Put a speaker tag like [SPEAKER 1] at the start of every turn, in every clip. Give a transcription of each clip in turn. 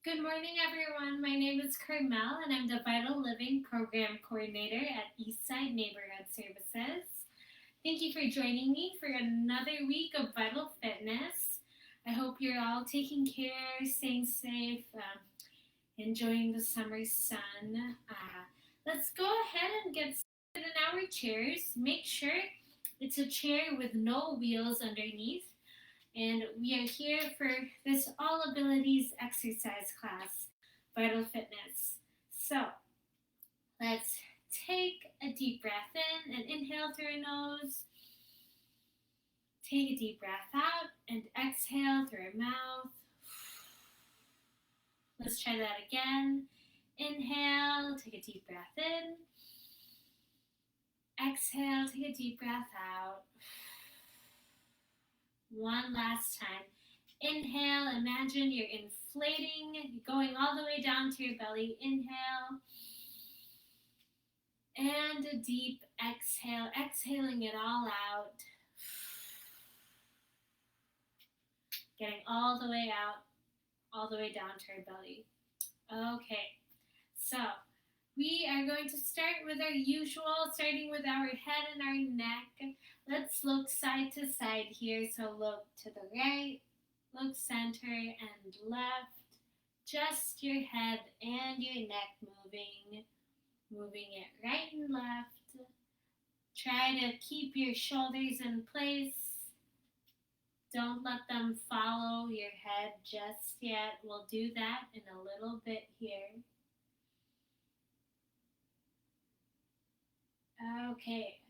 [SPEAKER 1] Good morning, everyone. My name is Carmel, and I'm the Vital Living Program Coordinator at Eastside Neighborhood Services. Thank you for joining me for another week of Vital Fitness. I hope you're all taking care, staying safe, enjoying the summer sun. Let's go ahead and get started in our chairs. Make sure it's a chair with no wheels underneath, and we are here for this All Abilities exercise class, Vital Fitness. So let's take a deep breath in and inhale through your nose. Take a deep breath out and exhale through your mouth. Let's try that again. Inhale, take a deep breath in. Exhale, take a deep breath out. One last time. Inhale, imagine you're inflating, going all the way down to your belly. Inhale. And a deep exhale, exhaling it all out. Getting all the way out, all the way down to our belly. Okay, so we are going to start with our usual, starting with our head and our neck. Let's look side to side here. So look to the right, look center and left. Just your head and your neck moving it right and left. Try to keep your shoulders in place. Don't let them follow your head just yet. We'll do that in a little bit here. Okay.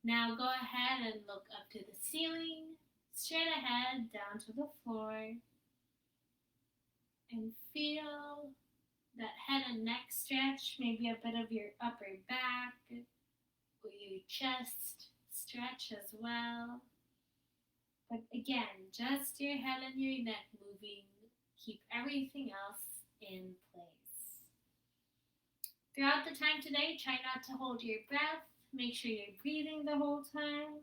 [SPEAKER 1] Now go ahead and look up to the ceiling, straight ahead, down to the floor, and feel that head and neck stretch, maybe a bit of your upper back or your chest stretch as well. But again, just your head and your neck moving. Keep everything else in place. Throughout the time today, try not to hold your breath. Make sure you're breathing the whole time.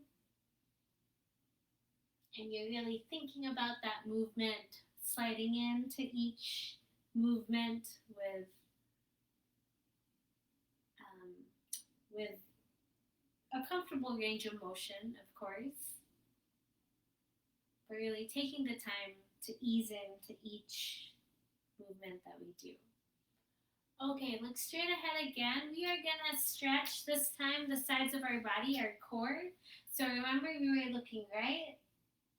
[SPEAKER 1] And you're really thinking about that movement, sliding into each movement with a comfortable range of motion, of course. But really taking the time to ease into each movement that we do. Okay, look straight ahead again. We are gonna stretch this time the sides of our body, our core. So remember we were looking right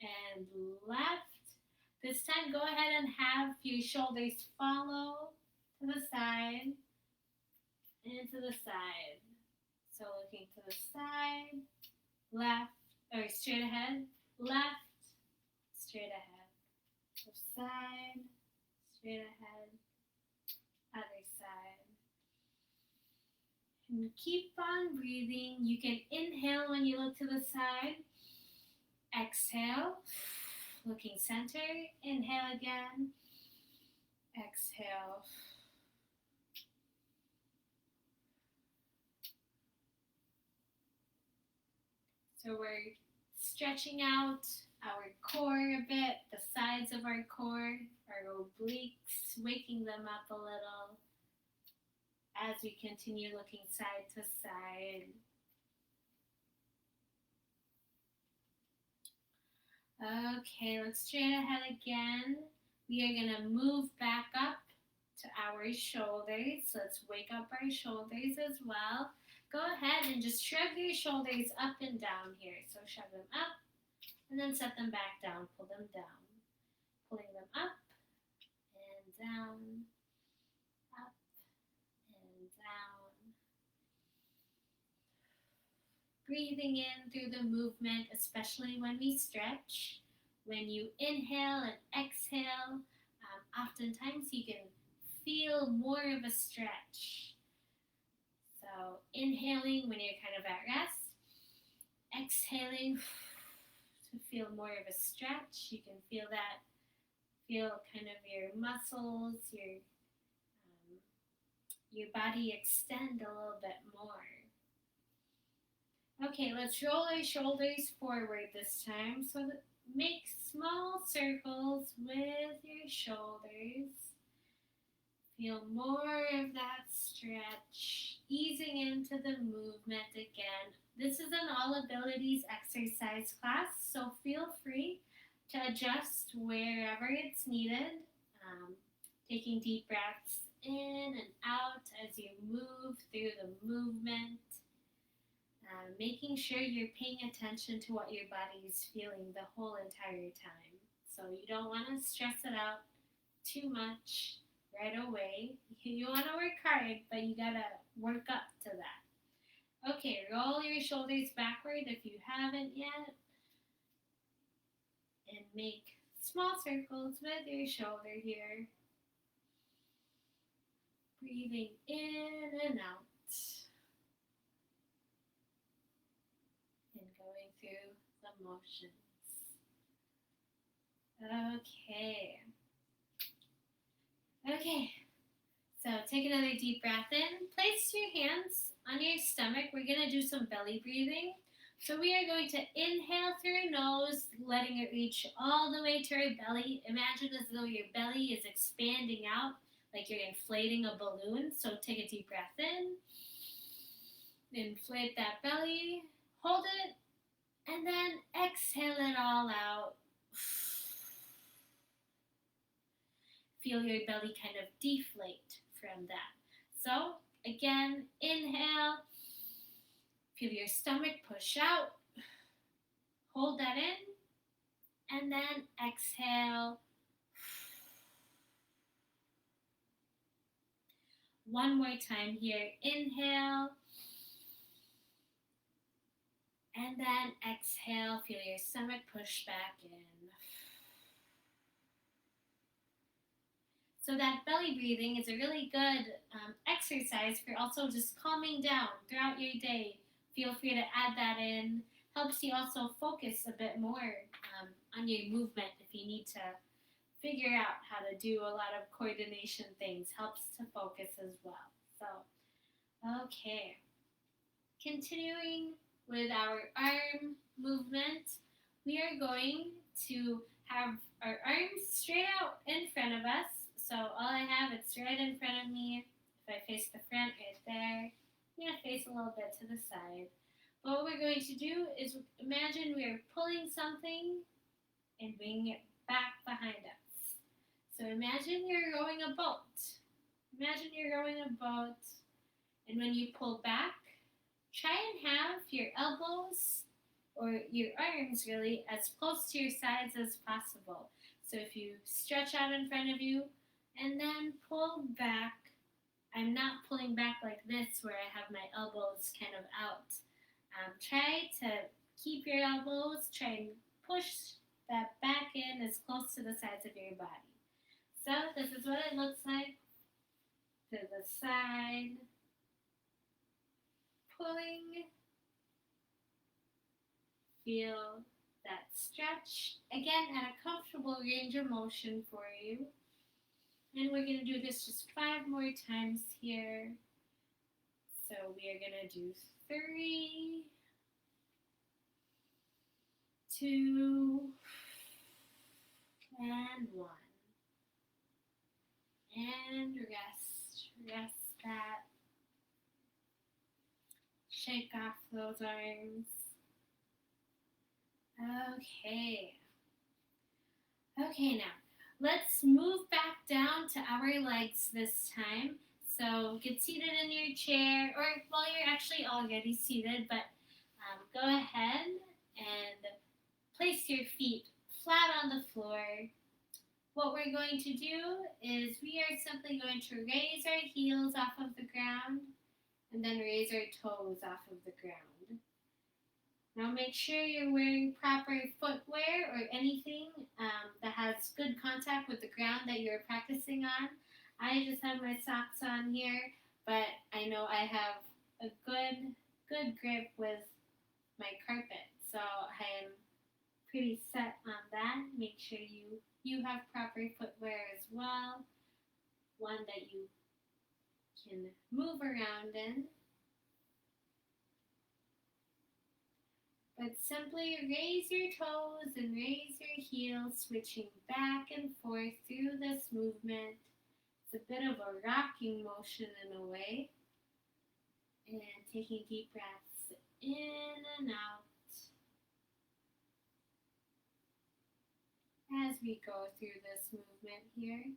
[SPEAKER 1] and left. This time go ahead and have your shoulders follow to the side and to the side. So looking to the side, left, or straight ahead, left, straight ahead. So side, straight ahead, other side. And keep on breathing. You can inhale when you look to the side. Exhale, looking center. Inhale again. Exhale. So we're stretching out our core a bit, the sides of our core, our obliques, waking them up a little as we continue looking side to side. Okay, let's straight ahead again. We are going to move back up to our shoulders. Let's wake up our shoulders as well. Go ahead and just shrug your shoulders up and down here. So shrug them up and then set them back down. Pull them down. Pulling them up and down, up and down. Breathing in through the movement, especially when we stretch. When you inhale and exhale, oftentimes you can feel more of a stretch. So inhaling when you're kind of at rest, exhaling to feel more of a stretch. You can feel that, feel kind of your muscles, your body extend a little bit more. Okay, let's roll our shoulders forward this time. So make small circles with your shoulders. Feel more of that stretch, easing into the movement again. This is an all abilities exercise class, so feel free to adjust wherever it's needed. Um, Taking deep breaths in and out as you move through the movement. Making sure you're paying attention to what your body is feeling the whole entire time. So you don't want to stress it out too much right away. You want to work hard, but you gotta work up to that. Okay, roll your shoulders backward if you haven't yet, and make small circles with your shoulder here. Breathing in and out, and going through the motions. Okay, so take another deep breath in. Place your hands on your stomach. We're going to do some belly breathing. So we are going to inhale through your nose, letting it reach all the way to our belly. Imagine as though your belly is expanding out, like you're inflating a balloon. So take a deep breath in. Inflate that belly. Hold it. And then exhale it all out. Feel your belly kind of deflate from that. So, again, inhale. Feel your stomach push out. Hold that in. And then exhale. One more time here. Inhale. And then exhale. Feel your stomach push back in. So that belly breathing is a really good exercise for also just calming down throughout your day. Feel free to add that in. Helps you also focus a bit more on your movement if you need to figure out how to do a lot of coordination things. Helps to focus as well. So, okay. Continuing with our arm movement, we are going to have our arms straight out in front of us. So all I have, it's right in front of me. If I face the front right there, I'm going to face a little bit to the side. But what we're going to do is imagine we are pulling something and bringing it back behind us. So imagine you're rowing a boat. Imagine you're rowing a boat, and when you pull back, try and have your elbows or your arms really as close to your sides as possible. So if you stretch out in front of you and then pull back, I'm not pulling back like this where I have my elbows kind of out. Try to keep your elbows, try and push that back in as close to the sides of your body. So this is what it looks like. To the side, pulling, feel that stretch, again at a comfortable range of motion for you. And we're going to do this just 5 more times here. So we are going to do 3, 2, and 1. And rest that. Shake off those arms. Okay, now let's move back down to our legs this time. So get seated in your chair, or well, you're actually already seated, but go ahead and place your feet flat on the floor. What we're going to do is we are simply going to raise our heels off of the ground and then raise our toes off of the ground. Now make sure you're wearing proper footwear or anything that has good contact with the ground that you're practicing on. I just have my socks on here, but I know I have a good grip with my carpet, so I am pretty set on that. Make sure you have proper footwear as well, one that you can move around in. But simply raise your toes and raise your heels, switching back and forth through this movement. It's a bit of a rocking motion in a way. And taking deep breaths in and out as we go through this movement here.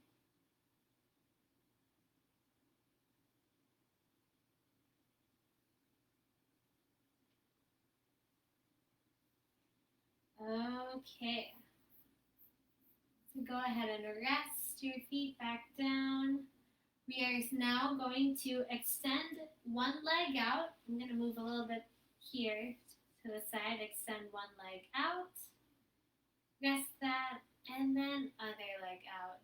[SPEAKER 1] Okay. So go ahead and rest your feet back down. We are now going to extend one leg out. I'm going to move a little bit here to the side. Extend one leg out. Rest that. And then other leg out.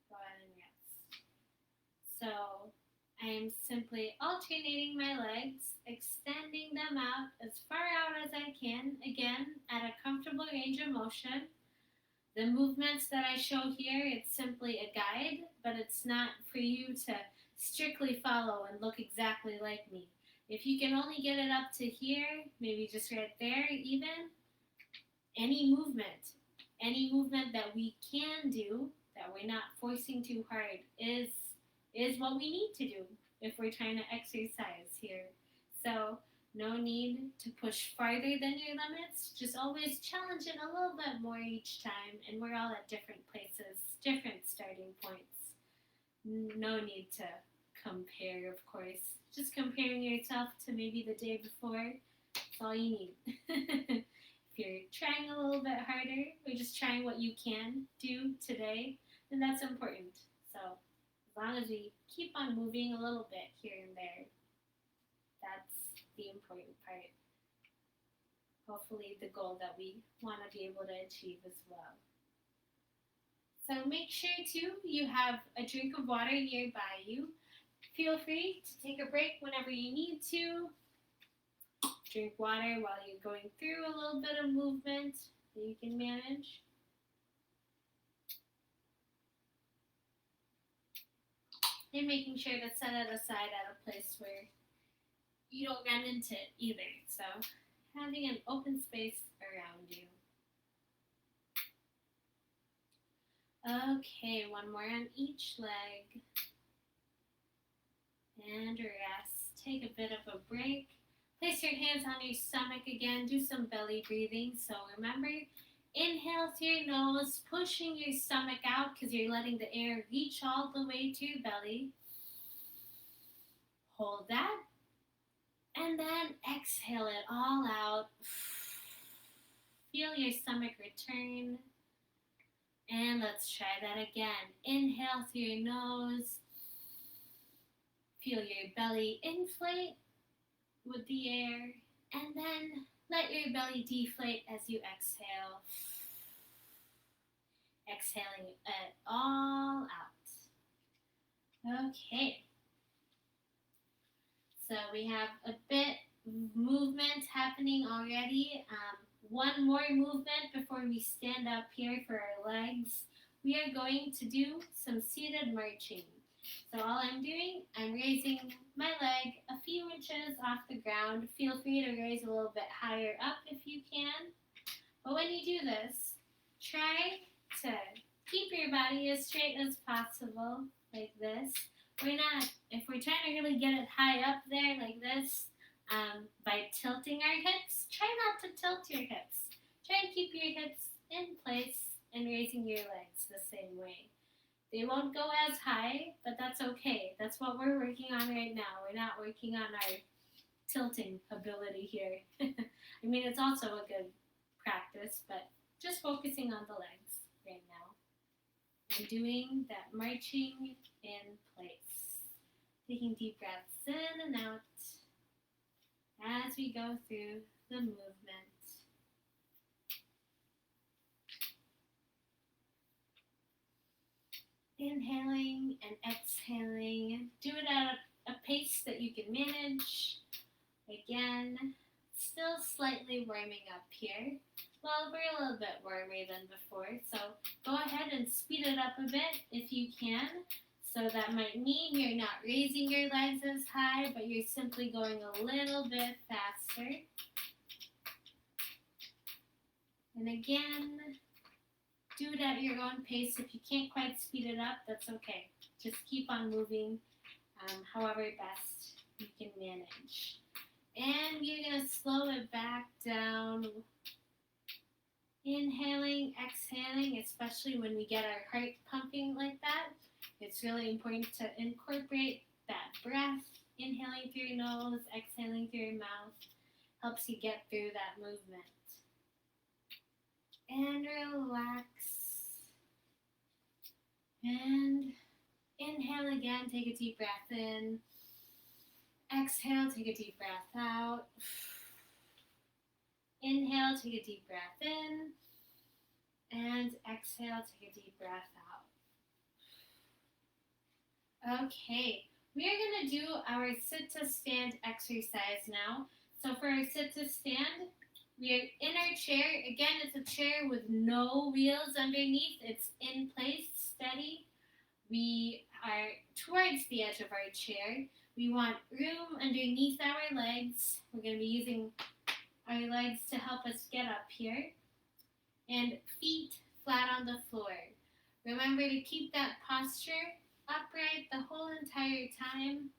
[SPEAKER 1] Go ahead and rest. So I am simply alternating my legs, extending them out as far out as I can, again, at a comfortable range of motion. The movements that I show here, it's simply a guide, but it's not for you to strictly follow and look exactly like me. If you can only get it up to here, maybe just right there even, any movement that we can do, that we're not forcing too hard, is what we need to do if we're trying to exercise here. So no need to push farther than your limits. Just always challenge it a little bit more each time. And we're all at different places, different starting points. No need to compare, of course. Just comparing yourself to maybe the day before, that's all you need. If you're trying a little bit harder, or just trying what you can do today, then that's important. So as long as we keep on moving a little bit here and there, that's the important part. Hopefully the goal that we want to be able to achieve as well. So make sure too you have a drink of water nearby you. Feel free to take a break whenever you need to. Drink water while you're going through a little bit of movement that you can manage. And making sure to set it aside at a place where you don't run into it either. So having an open space around you. Okay, one more on each leg. And rest. Take a bit of a break. Place your hands on your stomach again. Do some belly breathing. So remember, inhale through your nose, pushing your stomach out because you're letting the air reach all the way to your belly. Hold that. And then exhale it all out. Feel your stomach return. And let's try that again. Inhale through your nose. Feel your belly inflate with the air. And then let your belly deflate as you exhale. Exhaling it all out. Okay. So we have a bit of movement happening already. One more movement before we stand up here for our legs. We are going to do some seated marching. So all I'm doing, I'm raising my leg a few inches off the ground. Feel free to raise a little bit higher up if you can. But when you do this, try to keep your body as straight as possible, like this. If we're trying to really get it high up there like this, by tilting our hips, try not to tilt your hips. Try and keep your hips in place and raising your legs the same way. They won't go as high, but that's okay. That's what we're working on right now. We're not working on our tilting ability here. I mean, it's also a good practice, but just focusing on the legs right now. And doing that marching in place. Taking deep breaths in and out as we go through the movement. Inhaling and exhaling. Do it at a pace that you can manage. Again, still slightly warming up here. Well, we're a little bit warmer than before, so go ahead and speed it up a bit if you can. So that might mean you're not raising your legs as high, but you're simply going a little bit faster. And again, do it at your own pace. If you can't quite speed it up, that's okay. Just keep on moving however best you can manage. And you're going to slow it back down. Inhaling, exhaling, especially when we get our heart pumping like that. It's really important to incorporate that breath. Inhaling through your nose, exhaling through your mouth helps you get through that movement. And relax. And inhale again, take a deep breath in. Exhale, take a deep breath out. Inhale, take a deep breath in. And exhale, take a deep breath out. Okay, we are going to do our sit to stand exercise now. So for our sit to stand, we are in our chair. Again, it's a chair with no wheels underneath. It's in place, steady. We are towards the edge of our chair. We want room underneath our legs. We're going to be using our legs to help us get up here. And feet flat on the floor. Remember to keep that posture upright the whole entire time.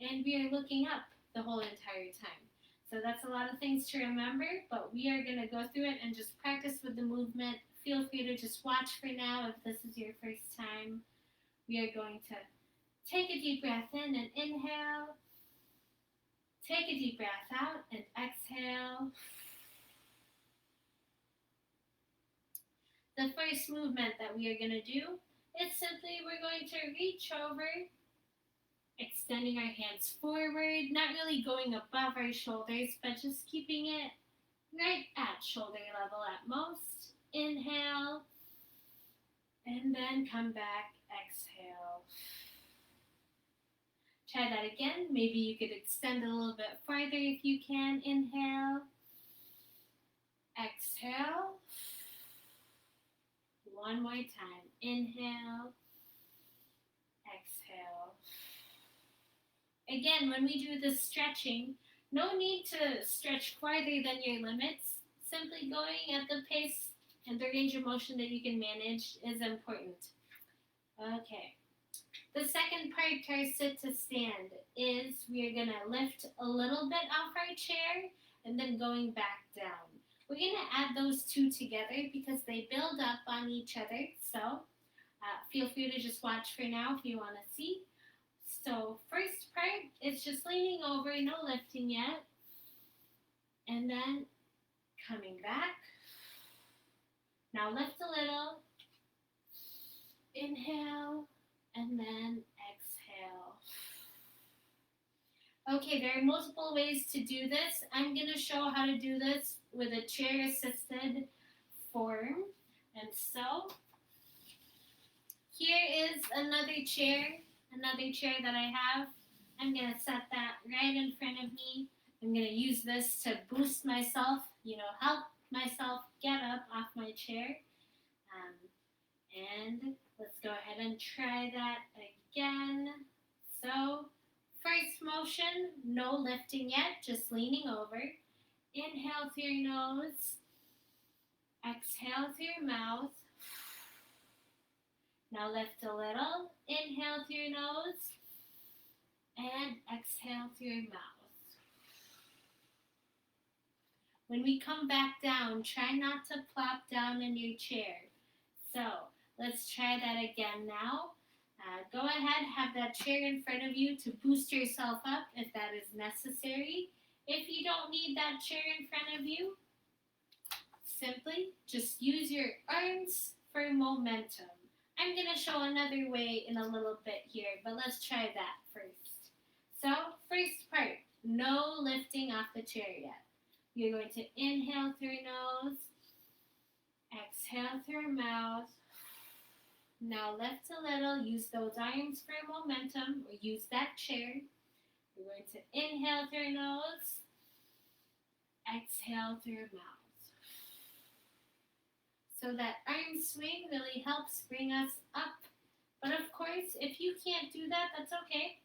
[SPEAKER 1] And we are looking up the whole entire time. So that's a lot of things to remember, but we are going to go through it and just practice with the movement. Feel free to just watch for now if this is your first time. We are going to take a deep breath in and inhale. Take a deep breath out and exhale. The first movement that we are going to do is simply we're going to reach over, extending our hands forward, not really going above our shoulders, but just keeping it right at shoulder level at most. Inhale, and then come back, exhale. Try that again. Maybe you could extend a little bit farther if you can. Inhale, exhale. One more time. Inhale, exhale. Again, when we do this stretching, no need to stretch farther than your limits. Simply going at the pace and the range of motion that you can manage is important. Okay. The second part to our sit to stand is we are going to lift a little bit off our chair and then going back down. We're going to add those two together because they build up on each other. So feel free to just watch for now if you want to see. So first part is just leaning over, no lifting yet. And then coming back. Now lift a little. Inhale. And then exhale. Okay, there are multiple ways to do this. I'm going to show how to do this with a chair-assisted form. And so, here is another chair that I have. I'm going to set that right in front of me. I'm going to use this to boost myself, help myself get up off my chair. And let's go ahead and try that again. So, first motion, no lifting yet, just leaning over. Inhale through your nose. Exhale through your mouth. Now lift a little. Inhale through your nose. And exhale through your mouth. When we come back down, try not to plop down in your chair. So, let's try that again now. Go ahead, have that chair in front of you to boost yourself up if that is necessary. If you don't need that chair in front of you, simply just use your arms for momentum. I'm going to show another way in a little bit here, but let's try that first. So, first part, no lifting off the chair yet. You're going to inhale through your nose, exhale through your mouth. Now lift a little, use those arms for momentum, or use that chair. You're going to inhale through your nose, exhale through your mouth. So that arm swing really helps bring us up. But of course, if you can't do that, that's okay.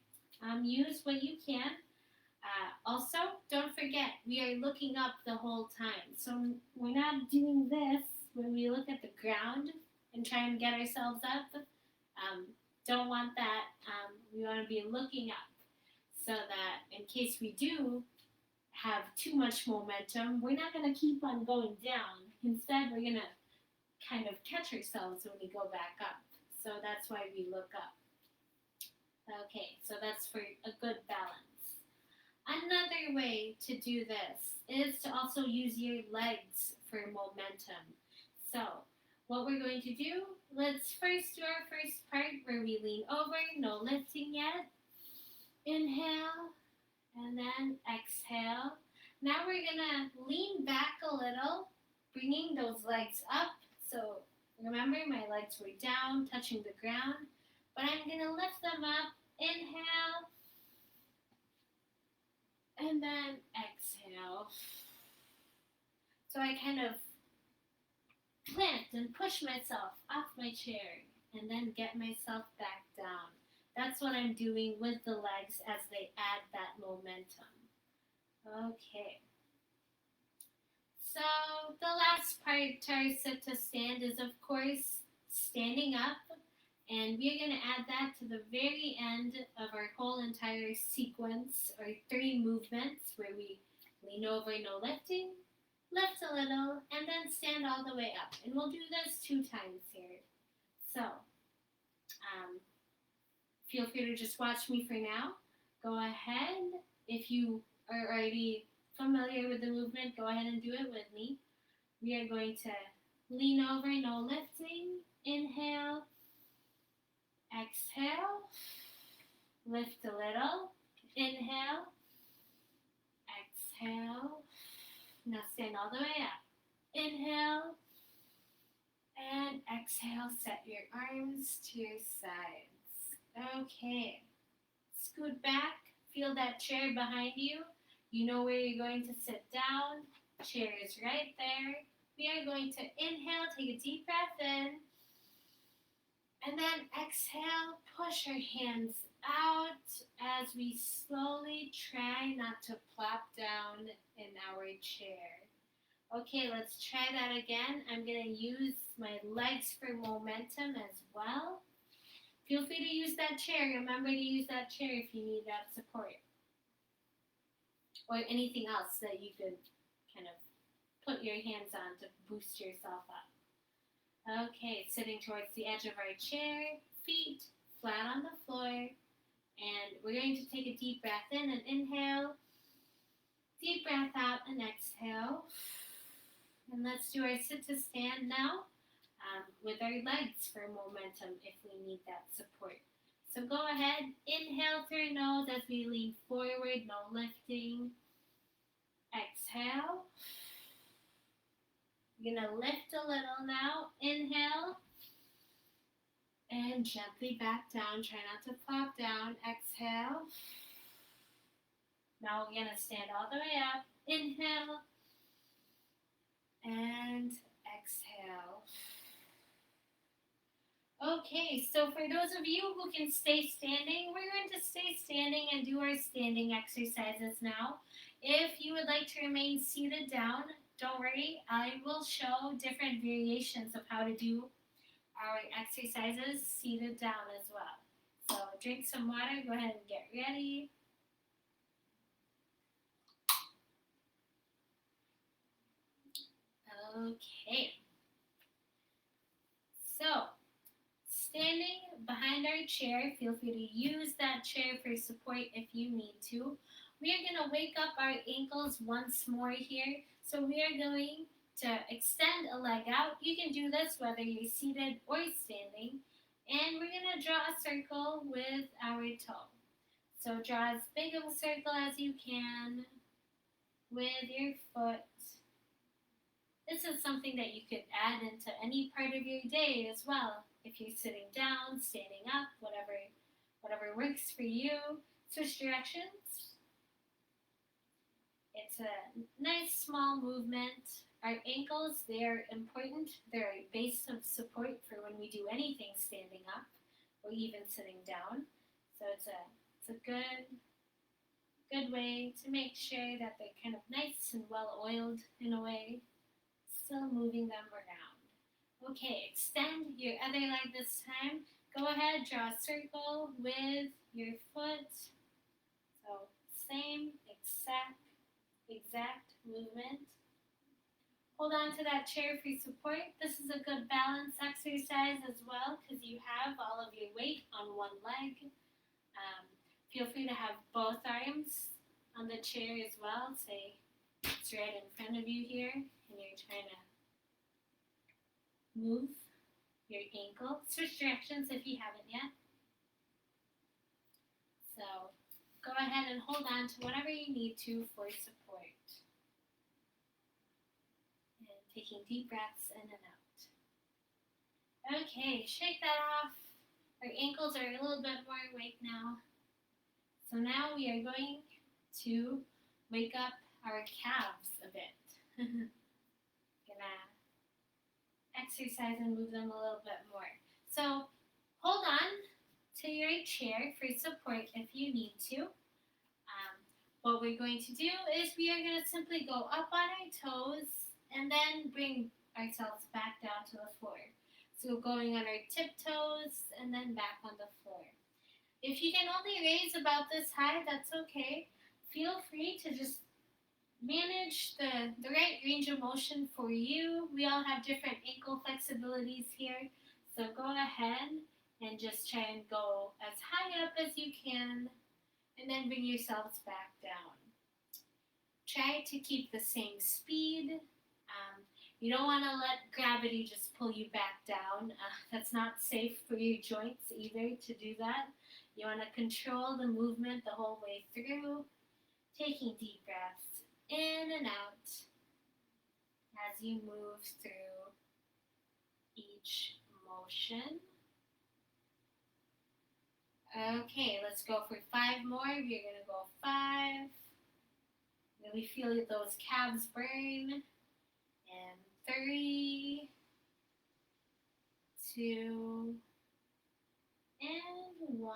[SPEAKER 1] Use what you can. Also, don't forget, we are looking up the whole time. So we're not doing this when we look at the ground and try and get ourselves up. Don't want that. We want to be looking up so that in case we do have too much momentum, we're not going to keep on going down. Instead, we're going to kind of catch ourselves when we go back up. So that's why we look up. Okay, so that's for a good balance. Another way to do this is to also use your legs for momentum. So, what we're going to do, let's first do our first part where we lean over, no lifting yet. Inhale, and then exhale. Now we're gonna lean back a little, bringing those legs up. So remember, my legs were down, touching the ground, but I'm gonna lift them up. Inhale, and then exhale. So I kind of plant and push myself off my chair and then get myself back down. That's what I'm doing with the legs as they add that momentum. Okay. So the last part to our sit to stand is, of course, standing up. And we're going to add that to the very end of our whole entire sequence, or 3 movements, where we lean over, no lifting, lift a little, and then stand all the way up. And we'll do this 2 times here. So, feel free to just watch me for now. Go ahead. If you are already familiar with the movement, go ahead and do it with me. We are going to lean over, no lifting. Inhale. Exhale. Lift a little. Inhale. Exhale. Now stand all the way up. Inhale. And exhale. Set your arms to your sides. Okay. Scoot back. Feel that chair behind you. You know where you're going to sit down. Chair is right there. We are going to inhale, take a deep breath in. And then exhale, push our hands out as we slowly try not to plop down in our chair. Okay, let's try that again. I'm going to use my legs for momentum as well. Feel free to use that chair. Remember to use that chair if you need that support. Or anything else that you could kind of put your hands on to boost yourself up. Okay, sitting towards the edge of our chair, feet flat on the floor. And we're going to take a deep breath in and inhale. Deep breath out and exhale. And let's do our sit to stand now with our legs for momentum if we need that support. So go ahead, inhale through nose as we lean forward, no lifting. Exhale. You're going to lift a little now. Inhale. And gently back down. Try not to plop down. Exhale. Now we're going to stand all the way up. Inhale. And exhale. Okay, so for those of you who can stay standing, we're going to stay standing and do our standing exercises now. If you would like to remain seated down, don't worry, I will show different variations of how to do our exercises seated down as well. So drink some water, go ahead and get ready. Okay. So, standing behind our chair, feel free to use that chair for support if you need to. We are going to wake up our ankles once more here. So we are going to extend a leg out. You can do this whether you're seated or standing. And we're going to draw a circle with our toe. So draw as big of a circle as you can with your foot. This is something that you could add into any part of your day as well. If you're sitting down, standing up, whatever works for you. Switch directions. It's a nice small movement. Our ankles, they're important. They're a base of support for when we do anything standing up or even sitting down. So it's a good way to make sure that they're kind of nice and well oiled in a way, still moving them around. Okay, extend your other leg this time. Go ahead, draw a circle with your foot. So same exact movement. Hold on to that chair for support. This is a good balance exercise as well because you have all of your weight on one leg. Feel free to have both arms on the chair as well. Say it's right in front of you here and you're trying to move your ankle. Switch directions if you haven't yet. So go ahead and hold on to whatever you need to for support. And taking deep breaths in and out. Okay, shake that off. Our ankles are a little bit more awake now. So now we are going to wake up our calves a bit. Gonna exercise and move them a little bit more. So hold on to your chair for support if you need to. What we're going to do is we are going to simply go up on our toes and then bring ourselves back down to the floor. So going on our tiptoes and then back on the floor. If you can only raise about this high, that's okay. Feel free to just manage the right range of motion for you. We all have different ankle flexibilities here. So go ahead and just try and go as high up as you can and then bring yourselves back down. Try to keep the same speed. You don't want to let gravity just pull you back down. That's not safe for your joints either to do that. You want to control the movement the whole way through, taking deep breaths in and out as you move through each motion. Okay, let's go for 5 more. We're going to go 5. Really feel those calves burn. And 3, 2, and 1.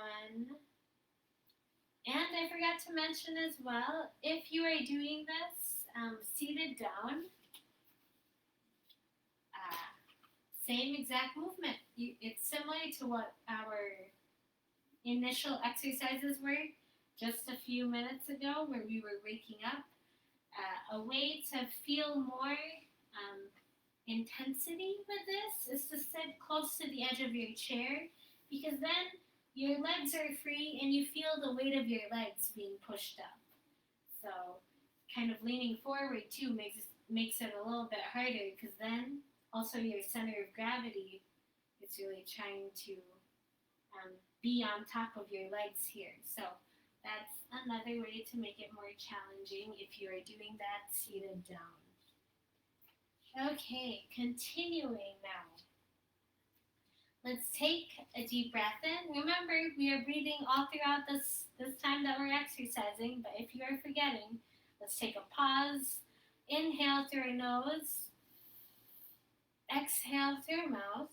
[SPEAKER 1] And I forgot to mention as well, if you are doing this seated down, same exact movement. It's similar to what our initial exercises were just a few minutes ago where we were waking up. A way to feel more intensity with this is to sit close to the edge of your chair because then your legs are free and you feel the weight of your legs being pushed up. So kind of leaning forward too makes it a little bit harder because then also your center of gravity is really trying to be on top of your legs here. So that's another way to make it more challenging if you are doing that seated down. Okay, continuing now. Let's take a deep breath in. Remember, we are breathing all throughout this time that we're exercising, but if you are forgetting, let's take a pause. Inhale through our nose. Exhale through our mouth.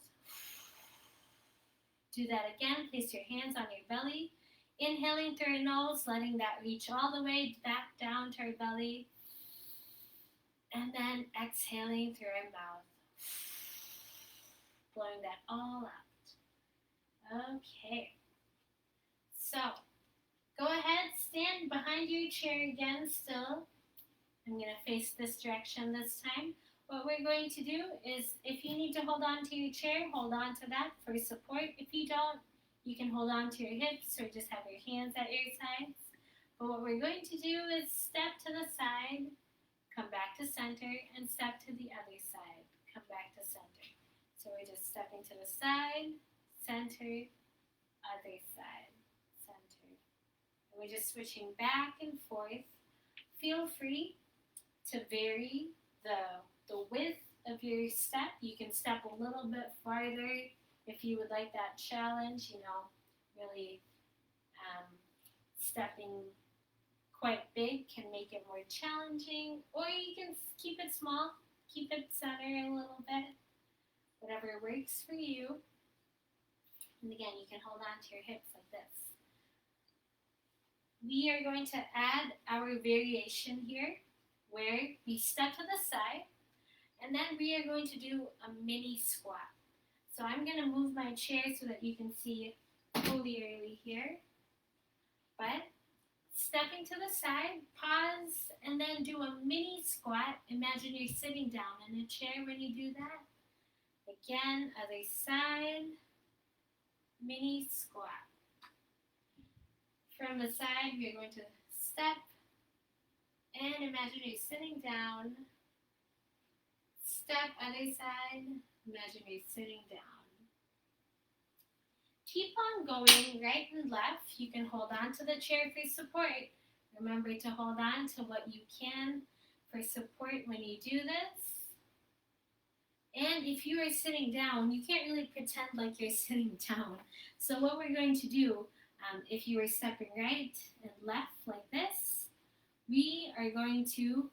[SPEAKER 1] Do that again. Place your hands on your belly. Inhaling through our nose, letting that reach all the way back down to our belly. And then exhaling through our mouth. Blowing that all out. Okay. So, go ahead, stand behind your chair again still. I'm going to face this direction this time. What we're going to do is, if you need to hold on to your chair, hold on to that for support. If you don't, you can hold on to your hips or just have your hands at your sides. But what we're going to do is step to the side, come back to center, and step to the other side, come back to center. So we're just stepping to the side, center, other side, center. And we're just switching back and forth. Feel free to vary the width of your step. You can step a little bit farther if you would like that challenge, really stepping quite big can make it more challenging, or you can keep it small, keep it centered a little bit, whatever works for you. And again, you can hold on to your hips like this. we are going to add our variation here where we step to the side and then we are going to do a mini squat. So I'm going to move my chair so that you can see clearly here. But stepping to the side, pause, and then do a mini squat. Imagine you're sitting down in a chair when you do that. Again, other side, mini squat. From the side, we're going to step and imagine you're sitting down. Step, other side, imagine you're sitting down. Keep on going right and left. You can hold on to the chair for support. Remember to hold on to what you can for support when you do this. And if you are sitting down, you can't really pretend like you're sitting down. So what we're going to do, if you are stepping right and left like this, we are going to